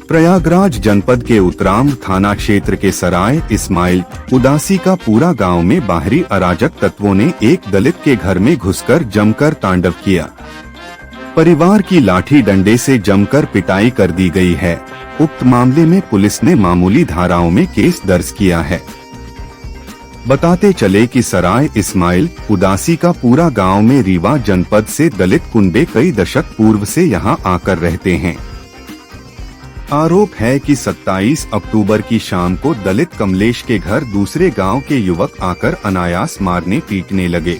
प्रयागराज जनपद के उत्तराम थाना क्षेत्र के सराय इस्माइल उदासी का पूरा गांव में बाहरी अराजक तत्वों ने एक दलित के घर में घुसकर जमकर तांडव किया। परिवार की लाठी डंडे से जमकर पिटाई कर दी गई है। उक्त मामले में पुलिस ने मामूली धाराओं में केस दर्ज किया है। बताते चले कि सराय इस्माइल उदासी का पूरा गांव में रीवा जनपद से दलित कुनबे कई दशक पूर्व से यहां आकर रहते हैं। आरोप है कि 27 अक्टूबर की शाम को दलित कमलेश के घर दूसरे गांव के युवक आकर अनायास मारने पीटने लगे।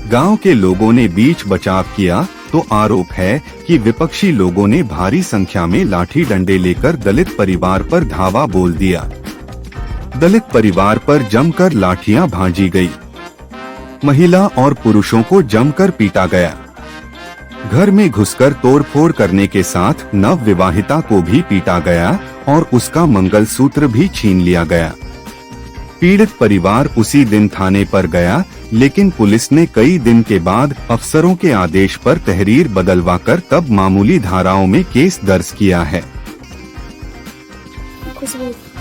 गांव के लोगों ने बीच बचाव किया तो आरोप है कि विपक्षी लोगों ने भारी संख्या में लाठी डंडे लेकर दलित परिवार पर धावा बोल दिया। दलित परिवार पर जमकर लाठियां भांजी गई। महिला और पुरुषों को जमकर पीटा गया। घर में घुसकर तोड़फोड़ करने के साथ नव विवाहिता को भी पीटा गया और उसका मंगलसूत्र भी छीन लिया गया। पीड़ित परिवार उसी दिन थाने पर गया, लेकिन पुलिस ने कई दिन के बाद अफसरों के आदेश पर तहरीर बदलवाकर तब मामूली धाराओं में केस दर्ज किया है।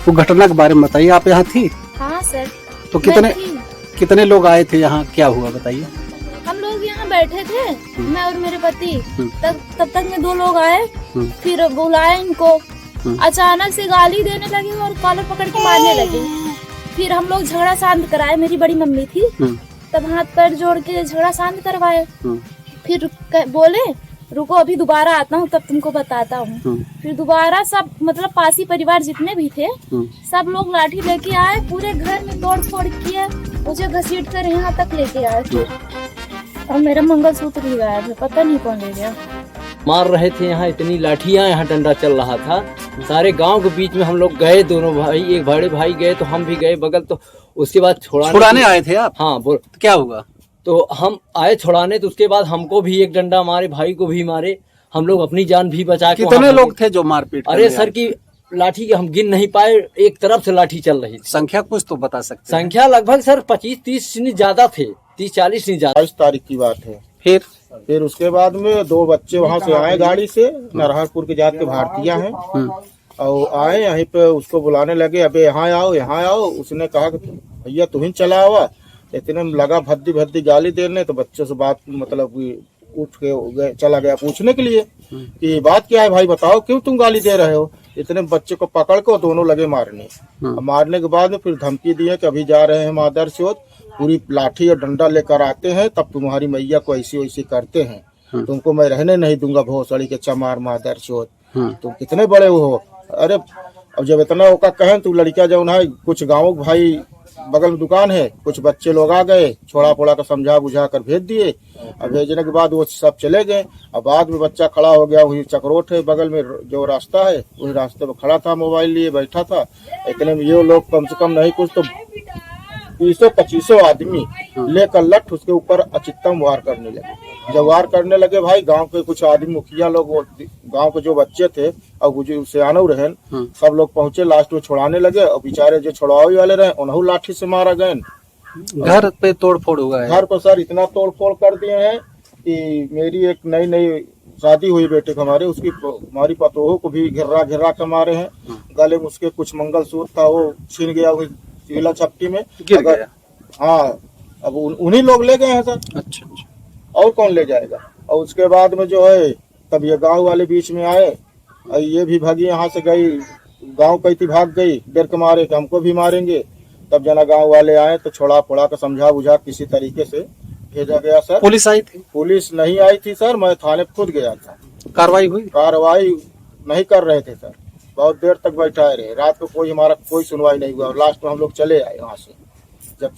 वो घटना के बारे में बताइए, आप यहाँ थी? हाँ सर। तो कितने लोग आए थे यहाँ, क्या हुआ बताइए? हम लोग यहाँ बैठे थे, मैं और मेरे पति। तब तक में 2 लोग आए, फिर बुलाए इनको। अचानक से गाली देने लगे और कॉलर पकड़ के मारने लगे। फिर हम लोग झगड़ा शांत कराए, मेरी बड़ी मम्मी थी, तब हाथ पैर जोड़ के झगड़ा शांत करवाए। फिर बोले रुको अभी दोबारा आता हूँ तब तुमको बताता हूँ। फिर दोबारा सब मतलब पासी परिवार जितने भी थे सब लोग लाठी लेके आए, पूरे घर में तोड़ फोड़ किए, मुझे घसीट कर यहाँ तक लेके आए थे और मेरा मंगलसूत्र भी गायब है, पता नहीं कौन ले गया। मार रहे थे यहाँ, इतनी लाठियां, यहाँ डंडा चल रहा था। सारे गांव के बीच में हम लोग गए, दोनों भाई, एक बड़े भाई गए तो हम भी गए बगल। तो उसके बाद छुड़ाने आए थे आप? हाँ बोल। तो क्या हुआ? तो हम आए छुड़ाने, तो उसके बाद हमको भी एक डंडा मारे, भाई को भी मारे। हम लोग अपनी जान भी बचा के। कितने लोग थे जो मारपीट? अरे सर की लाठी के हम गिन नहीं पाए, एक तरफ से लाठी चल रही थी। संख्या कुछ तो बता सकते? संख्या लगभग सर 25-30 नहीं ज्यादा थे, 30-40 नहीं ज्यादा। 22 तारीख की बात है। फिर उसके बाद में 2 बच्चे वहाँ से आए गाड़ी से, नरहरपुर के जात के भारतीय हैं, और आए यहीं पे उसको बुलाने लगे, अबे यहाँ आओ यहाँ आओ। उसने कहा कि भैया तुम ही चला हुआ। इतने में लगा भद्दी भद्दी गाली देने, तो बच्चों से बात मतलब उठ के चला गया पूछने के लिए कि बात क्या है भाई, बताओ क्यों तुम गाली दे रहे हो। इतने बच्चे को पकड़ के दोनों लगे मारने। मारने के बाद में फिर धमकी दिए कि अभी जा रहे हैं मादर चौथ, पूरी लाठी और डंडा लेकर आते हैं, तब तुम्हारी मैया को ऐसी वैसी करते हैं, तुमको मैं रहने नहीं दूंगा भोसड़ी के चमार मादर चौथ, तुम कितने बड़े हो। अरे अब जब इतना होगा कहें तो लड़कियां जो है, कुछ गाँव भाई बगल में दुकान है, कुछ बच्चे लोग आ गए, छोड़ा पोड़ा का समझा बुझा कर भेज दिए। अब भेजने के बाद वो सब चले गए। अब बाद में बच्चा खड़ा हो गया, वही चक्रोट है बगल में जो रास्ता है, वही रास्ते में खड़ा था, मोबाइल लिए बैठा था। इतने में ये लोग कम से कम नहीं कुछ तो 20-25 आदमी लेकर लठ उसके ऊपर अचित्तम वार करने लगे। जब वार करने लगे भाई, गांव के कुछ आदमी मुखिया लोग, गांव के जो बच्चे थे और जो सियानो रहन, सब लोग पहुंचे, लास्ट में छुड़ाने लगे। और बेचारे जो छुड़ावे वाले रहे उन्होंने लाठी से मारा गए। घर पे तोड़फोड़ हुआ है? घर पर सर इतना तोड़फोड़ कर दिए हैं कि मेरी एक नई शादी हुई बेटे को हमारे, उसकी हमारी पतोहों को भी घिर्रा के मारे हैं। गले में उसके कुछ मंगलसूत्र था वो छीन गया, वही सिविला छपटी में गिर गया। हाँ, अब उन्हीं लोग ले गए हैं सर। अच्छा, और कौन ले जाएगा। और उसके बाद में जो है तब ये गांव वाले बीच में आए, और ये भी भागी, यहाँ से गई, गांव कई भाग गई डर के मारे कि हमको भी मारेंगे। तब जना गांव वाले आए तो छोड़ा फोड़ा का समझा बुझा किसी तरीके से भेजा गया सर। पुलिस आई थी? पुलिस नहीं आई थी सर, मैं थाने खुद गया था। कार्रवाई हुई? कार्रवाई नहीं कर रहे थे सर, बहुत देर तक बैठाए रहे। रात को कोई हमारा कोई सुनवाई नहीं हुआ। लास्ट में हम लोग चले आए वहाँ से। जब